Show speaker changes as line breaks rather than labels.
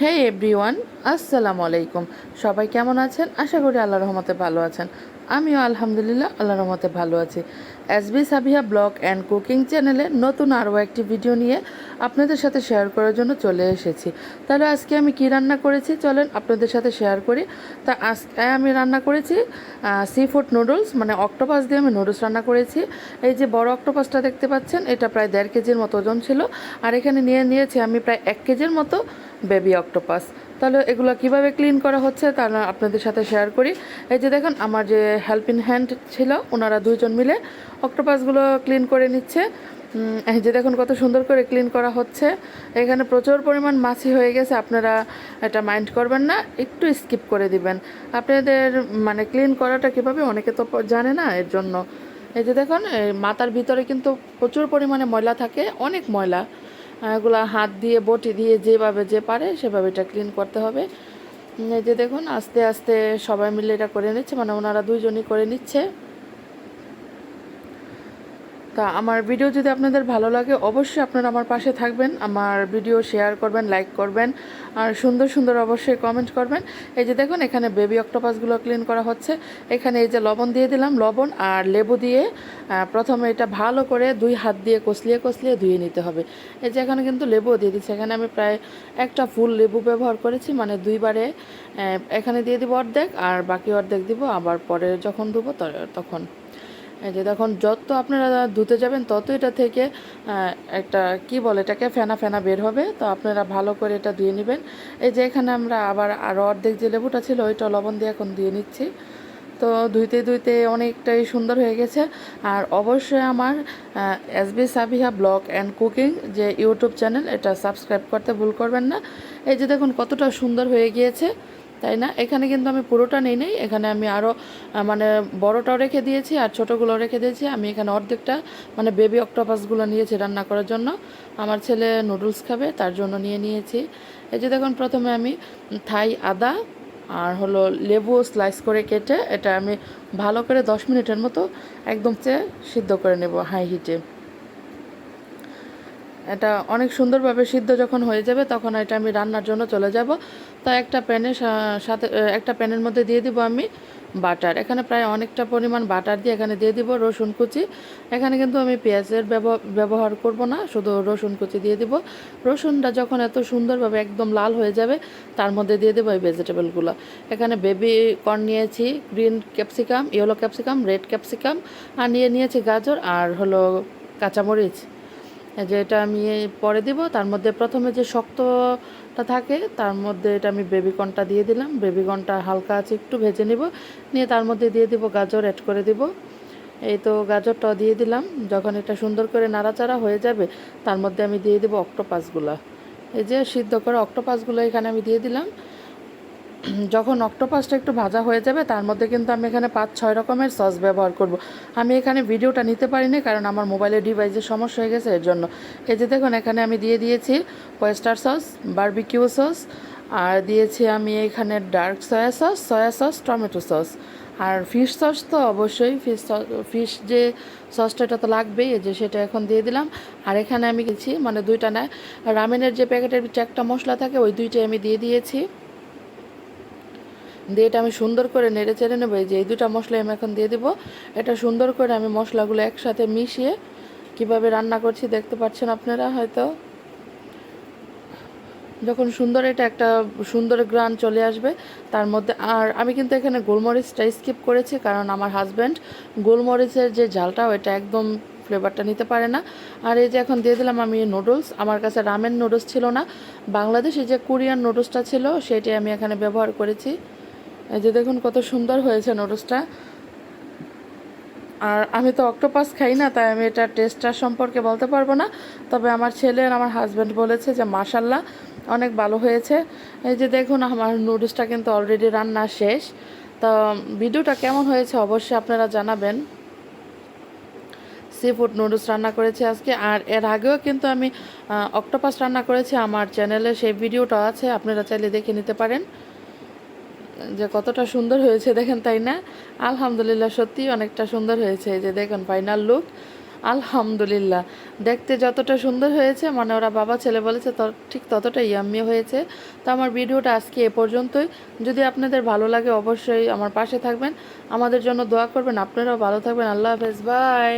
হে everyone, আসসালামু আলাইকুম। সবাই কেমন আছেন? আশা করি আল্লাহর রহমতে ভালো আছেন। আমিও আলহামদুলিল্লাহ আল্লাহর রহমতে ভালো আছি। SB Sabiha blog and cooking চ্যানেলে নতুন আরও একটি ভিডিও নিয়ে আপনাদের সাথে শেয়ার করার জন্য চলে এসেছি। তাহলে আজকে আমি কি রান্না করেছি চলেন আপনাদের সাথে শেয়ার করি। তা আজকে আমি রান্না করেছি সি ফুড নুডলস, মানে অক্টোপাস দিয়ে আমি নুডলস রান্না করেছি। এই যে বড় অক্টোপাসটা দেখতে পাচ্ছেন, এটা প্রায় 1.5 কেজির মতো ওজন ছিল। আর এখানে নিয়েছি আমি প্রায় 1 কেজির মতো বেবি অক্টোপাস। তাহলে এগুলো কিভাবে ক্লিন করা হচ্ছে তা আপনাদের সাথে শেয়ার করি। এই যে দেখুন, আমার যে হেল্পিং হ্যান্ড ছিল, ওনারা দুইজন মিলে অক্টোপাসগুলো ক্লিন করে নিচ্ছে। এই যে দেখুন কত সুন্দর করে ক্লিন করা হচ্ছে। এখানে প্রচুর পরিমাণ মাছি হয়ে গেছে, আপনারা এটা মাইন্ড করবেন না, একটু স্কিপ করে দিবেন। আপনাদের মানে ক্লিন করাটা কীভাবে অনেকে তো জানে না, এর জন্য। এই যে দেখুন, এই মাথার ভিতরে কিন্তু প্রচুর পরিমাণে ময়লা থাকে, অনেক ময়লা। এগুলা হাত দিয়ে বটি দিয়ে যেভাবে যে পারে সেভাবে এটা ক্লিন করতে হবে। এই যে দেখুন, আস্তে আস্তে সবাই মিলে এটা করে নিচ্ছে, মানে ওনারা দুইজনই করে নিচ্ছে। তা আমার ভিডিও যদি আপনাদের ভালো লাগে, অবশ্যই আপনারা আমার পাশে থাকবেন, আমার ভিডিও শেয়ার করবেন, লাইক করবেন, আর সুন্দর সুন্দর অবশ্যই কমেন্ট করবেন। এই যে দেখুন, এখানে বেবি অক্টোপাসগুলো ক্লিন করা হচ্ছে। এখানে এই যে লবণ দিয়ে দিলাম, লবণ আর লেবু দিয়ে প্রথমে এটা ভালো করে 2 হাত দিয়ে কষলিয়ে কষলিয়ে ধুয়ে নিতে হবে। এই যে এখানে কিন্তু লেবুও দিয়ে দিচ্ছি, এখানে আমি প্রায় একটা ফুল লেবু ব্যবহার করেছি, মানে 2বারে। এখানে দিয়ে দিব অর্ধেক, আর বাকি অর্ধেক দিব আবার পরে যখন ধুবো তখন। এই যে দেখুন, যত আপনারা ধুতে যাবেন তত এটা থেকে একটা কি বলে এটাকে, ফেনা ফেনা বের হবে। তো আপনারা ভালো করে এটা ধুয়ে নেবেন। এই যে এখানে আমরা আবার আরও অর্ধেক যে লেবুটা ছিল ওইটা লবণ দিয়ে এখন দিয়ে নিচ্ছি। তো ধুইতে ধুইতে অনেকটাই সুন্দর হয়ে গেছে। আর অবশ্যই আমার SB Sabiha blog and cooking যে ইউটিউব চ্যানেল, এটা সাবস্ক্রাইব করতে ভুল করবেন না। এই যে দেখুন কতটা সুন্দর হয়ে গিয়েছে, তাই না? এখানে কিন্তু আমি পুরোটা নেই, এখানে আমি আরও মানে বড়টাও রেখে দিয়েছি আর ছোটোগুলো রেখে দিয়েছি। আমি এখানে অর্ধেকটা মানে বেবি অক্টোপাসগুলো নিয়েছি রান্না করার জন্য। আমার ছেলে নুডলস খাবে, তার জন্য নিয়েছি। এই যে দেখুন, প্রথমে আমি থাই আদা আর হলো লেবু স্লাইস করে কেটে এটা আমি ভালো করে 10 মিনিটের মতো একদম সিদ্ধ করে নেব হাই হিটে। এটা অনেক সুন্দরভাবে সিদ্ধ যখন হয়ে যাবে তখন এটা আমি রান্নার জন্য চলে যাব। তো একটা প্যানের সাথে একটা প্যানের মধ্যে দিয়ে দিব আমি বাটার। এখানে প্রায় অনেকটা পরিমাণ বাটার দিয়ে এখানে দিয়ে দিব রসুন কুচি। এখানে কিন্তু আমি পেঁয়াজের ব্যবহার করব না, শুধু রসুন কুচি দিয়ে দিব। রসুনটা যখন এত সুন্দরভাবে একদম লাল হয়ে যাবে তার মধ্যে দিয়ে দেবো এই ভেজিটেবলগুলো। এখানে বেবি কর্ন নিয়েছি, green capsicum, yellow capsicum, red capsicum, আর নিয়েছি গাজর আর হলো কাঁচামরিচ। যে এটা আমি পরে দিব। তার মধ্যে প্রথমে যে শক্তটা থাকে তার মধ্যে এটা আমি বেবিকর্নটা দিয়ে দিলাম। বেবিকর্নটা হালকা আছে একটু ভেজে নিব, নিয়ে তার মধ্যে দিয়ে দিব গাজর, অ্যাড করে দিব। এই তো গাজরটাও দিয়ে দিলাম। যখন এটা সুন্দর করে নাড়াচাড়া হয়ে যাবে তার মধ্যে আমি দিয়ে দেবো অক্টোপাসগুলো। এই যে সিদ্ধ করা অক্টোপাসগুলো এখানে আমি দিয়ে দিলাম। যখন অক্টোপাসটা একটু ভাজা হয়ে যাবে তার মধ্যে কিন্তু আমি এখানে 5-6 রকমের সস ব্যবহার করব। আমি এখানে ভিডিওটা নিতে পারিনি কারণ আমার মোবাইলের ডিভাইসের সমস্যা হয়ে গেছে, এর জন্য। এই যে দেখুন, এখানে আমি দিয়ে দিয়েছি ওয়েস্টার সস, বারবিকিউ সস, আর দিয়েছি আমি এখানে dark soya sauce, tomato sauce, আর ফিশ সস তো অবশ্যই, ফিশ যে সসটা এটা তো লাগবেই। এই যে সেটা এখন দিয়ে দিলাম। আর এখানে আমি গেছি মানে 2টা না, রামেনের যে প্যাকেটের একটা মশলা থাকে ওই 2টাই আমি দিয়ে দিয়েছি। দিয়ে এটা আমি সুন্দর করে নেড়ে চেড়ে নেবো। এই যে এই 2টা মশলা আমি এখন দিয়ে দিব। এটা সুন্দর করে আমি মশলাগুলো একসাথে মিশিয়ে কিভাবে রান্না করছি দেখতে পাচ্ছেন আপনারা হয়তো। যখন সুন্দর এটা একটা সুন্দর গ্রান চলে আসবে তার মধ্যে, আর আমি কিন্তু এখানে গোলমরিচটা স্কিপ করেছি কারণ আমার হাজব্যান্ড গোলমরিচের যে ঝালটা ওইটা একদম ফ্লেভারটা নিতে পারে না। আর এই যে এখন দিয়ে দিলাম আমি নুডলস। আমার কাছে রামেন নুডলস ছিল না, বাংলাদেশি যে কোরিয়ান নুডলসটা ছিল সেটাই আমি এখানে ব্যবহার করেছি। এই যে দেখুন কত সুন্দর হয়েছে নুডলসটা। আর আমি তো অক্টোপাস খাই না, তাই আমি এটা টেস্টটা সম্পর্কে বলতে পারবো না। তবে আমার ছেলে আর আমার হাজব্যান্ড বলেছে যে মাশাল্লাহ অনেক ভালো হয়েছে। এই যে দেখুন, আমার নুডলসটা কিন্তু অলরেডি রান্না শেষ। তো ভিডিওটা কেমন হয়েছে অবশ্যই আপনারা জানাবেন। সি ফুড নুডলস রান্না করেছি আজকে, আর এর আগেও কিন্তু আমি অক্টোপাস রান্না করেছি। আমার চ্যানেলে সেই ভিডিওটা আছে, আপনারা চাইলে দেখে নিতে পারেন যে কতটা সুন্দর হয়েছে দেখেন, তাই না? আলহামদুলিল্লাহ, সত্যি অনেকটা সুন্দর হয়েছে। এই যে দেখুন ফাইনাল লুক। আলহামদুলিল্লাহ, দেখতে যতটা সুন্দর হয়েছে মানে ওরা বাবা ছেলে বলেছে ঠিক ততটাই ইয়াম্মি হয়েছে। তো আমার ভিডিওটা আজকে এ পর্যন্তই। যদি আপনাদের ভালো লাগে অবশ্যই আমার পাশে থাকবেন, আমাদের জন্য দোয়া করবেন। আপনারাও ভালো থাকবেন। আল্লাহ হাফেজ, বাই।